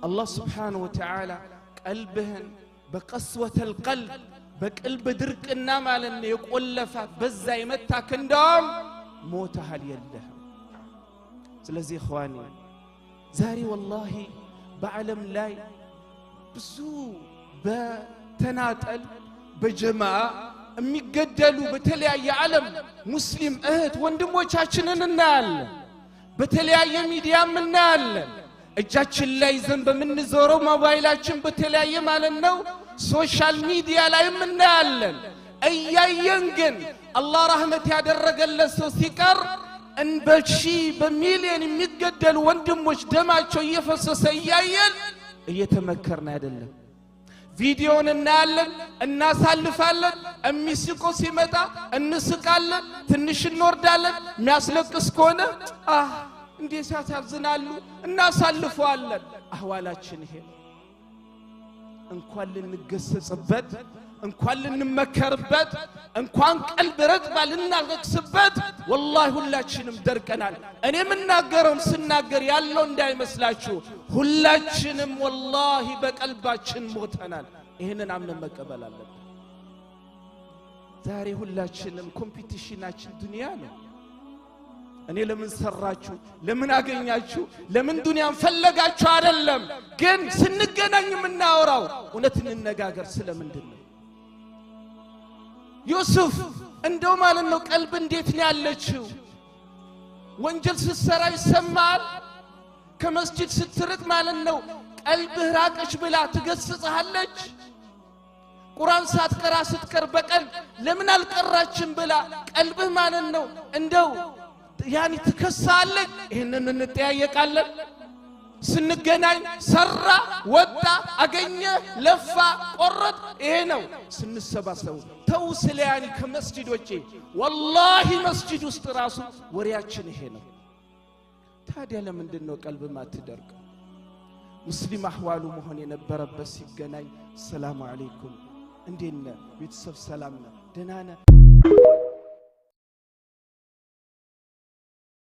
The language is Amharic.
الله سبحانه وتعالى قلبهن بقسوة القلب بقلب درقنا مالن يقولفات بزا يمتا كندوم موتها ليله ስለዚህ اخواني زاري والله بعلم لاي بزو بتناطل بجماعه የሚገደሉ በተለያየ ዓለም ሙስሊም እህት ወንድሞቻችንን እናያለን በተለያየ ሚዲያም እናያለን እጃችን ላይ ዘን በመንዞረው ሞባይላችን በተለያየ ማለት ነው ሶሻል ሚዲያ ላይ እናያለን እያየን ግን አላህ ረህመት ያደረገለት ሰው ሲቀር እንበሺ በሚሊዮን የሚገደሉ ወንድሞች ደማቸው እየፈሰሰ እያየን እየተመከርን አይደለም ቪዲዮን እናያለን እናሳልፋለን እሚስቆ ሲመጣ እንስቃለን ትንሽ እንወርዳለን የሚያስለቅስ ከሆነ እንዴ ሲያሳዝናሉ እናሳልፈዋለን አህዋላችን ይሄ እንኳን ልንገሰጽበት እንኳን ልንመከርበት እንኳን ቀልብ ረጥባ ልናለቅስበት والله ሁላችንም ደርቀናል እኔ ምናገረው ስናገር ያለው እንዳይመስላችሁ ሁላችንም والله በቀልባችን ሞተናል ይሄንን አምነን መቀበል አለብን ዛሬ ሁላችንም ኮምፒቲሽናችን ዱንያ ነው እኔ ለምን ሰራችሁ ለምን አገኛችሁ ለምን ዱንያን ፈለጋችሁ አይደለም ግን ስንገናኝ ምናወራው እውነት እንነጋገር ስለምንድነው ዩሱፍ እንደው ማለት ነው ቀልብ እንዴት ነው ያለችው ወንጀል ስትሰራ ይሰማል ከመስጂድ ስትርቅ ማለት ነው ቀልብህ ራቀች ብላ ትገስጽሃለች ቁርአን ሳትቀራ ስትቀር በቀን ለምን አልቀራችም ብላ ቀልብህ ማለት ነው እንደው ያኒ ትከሳለች ይሄንን እንጠያየቃለን ስንገናኝ ሰራ ወጣ አገኘ ለፋ ቆረጥ ይሄ ነው ስንሰባሰቡ ተው ስለያኒ ከመስጂዶቼ والله መስጂድ ውስጥ ራሱ ወሪያችን ይሄ ነው ታዲያ ለምንድን ነው ቀልብ ማትደርቅ ሙስሊም አህዋሉ መሆን የነበረበት ሲገናኝ ሰላም አለይኩም እንዴነ ቤተሰብ ሰላም ነው ደህና ነህ